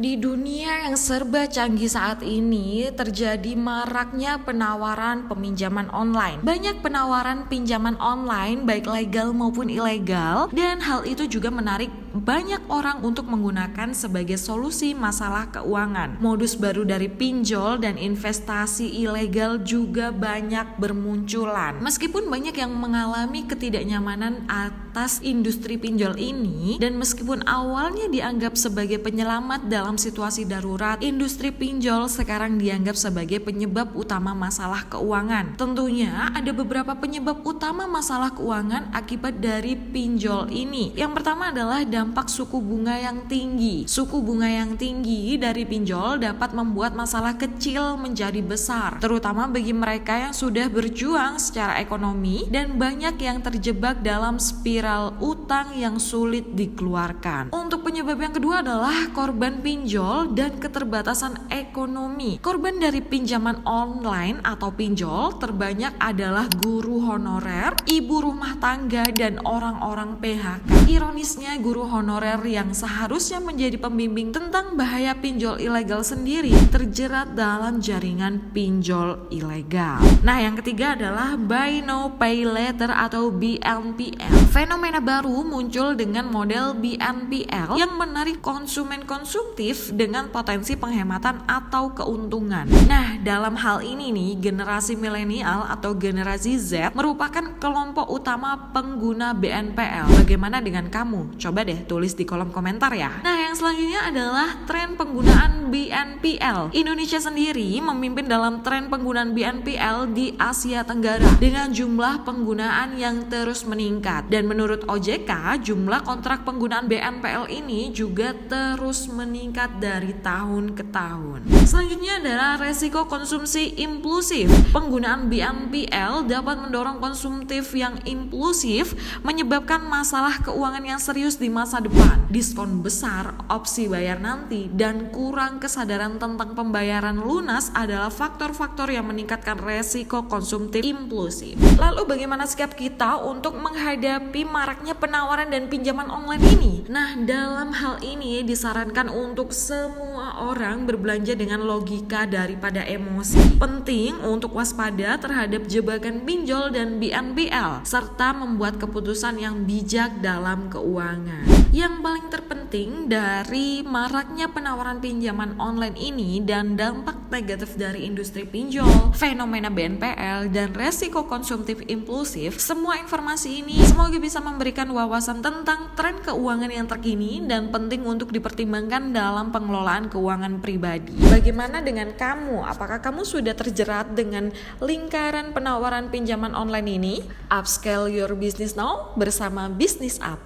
Di dunia yang serba canggih saat ini, terjadi maraknya penawaran peminjaman online. Banyak penawaran pinjaman online, baik legal maupun ilegal, dan hal itu juga menarik banyak orang untuk menggunakan sebagai solusi masalah keuangan. Modus baru dari pinjol dan investasi ilegal juga banyak bermunculan. Meskipun banyak yang mengalami ketidaknyamanan atas industri pinjol ini, dan meskipun awalnya dianggap sebagai penyelamat dalam situasi darurat, industri pinjol sekarang dianggap sebagai penyebab utama masalah keuangan. Tentunya ada beberapa penyebab utama masalah keuangan akibat dari pinjol ini. Yang pertama adalah dampak suku bunga yang tinggi. Suku bunga yang tinggi dari pinjol dapat membuat masalah kecil menjadi besar, terutama bagi mereka yang sudah berjuang secara ekonomi dan banyak yang terjebak dalam spiral utang yang sulit dikeluarkan. Untuk penyebab yang kedua adalah korban pinjol dan keterbatasan ekonomi. Korban dari pinjaman online atau pinjol terbanyak adalah guru honorer, ibu rumah tangga, dan orang-orang PHK. Ironisnya, guru honorer yang seharusnya menjadi pembimbing tentang bahaya pinjol ilegal sendiri terjerat dalam jaringan pinjol ilegal. Nah, yang ketiga adalah buy now pay later atau BNPL. Fenomena baru muncul dengan model BNPL yang menarik konsumen konsumtif dengan potensi penghematan atau keuntungan. Nah, dalam hal ini nih, generasi milenial atau generasi Z merupakan kelompok utama pengguna BNPL. Bagaimana dengan kamu? Coba deh tulis di kolom komentar ya. Nah, yang selanjutnya adalah tren penggunaan BNPL. Indonesia sendiri memimpin dalam tren penggunaan BNPL di Asia Tenggara dengan jumlah penggunaan yang terus meningkat. Dan menurut OJK, jumlah kontrak penggunaan BNPL ini juga terus meningkat dari tahun ke tahun. Selanjutnya adalah resiko konsumsi impulsif. Penggunaan BNPL dapat mendorong konsumtif yang impulsif, menyebabkan masalah keuangan yang serius di masa depan. Diskon besar, opsi bayar nanti, dan kurang kesadaran tentang pembayaran lunas adalah faktor-faktor yang meningkatkan resiko konsumtif impulsif. Lalu bagaimana sikap kita untuk menghadapi maraknya penawaran dan pinjaman online ini? Nah, dalam hal ini disarankan untuk semua orang berbelanja dengan logika daripada emosi. Penting untuk waspada terhadap jebakan pinjol dan BNPL, serta membuat keputusan yang bijak dalam keuangan. Yang paling terpenting dari maraknya penawaran pinjaman online ini dan dampak negatif dari industri pinjol, fenomena BNPL, dan resiko konsumtif impulsif, semua informasi ini semoga bisa memberikan wawasan tentang tren keuangan yang terkini dan penting untuk dipertimbangkan dalam pengelolaan keuangan pribadi. Bagaimana dengan kamu? Apakah kamu sudah terjerat dengan lingkaran penawaran pinjaman online ini? Upscale your business now bersama Business Up.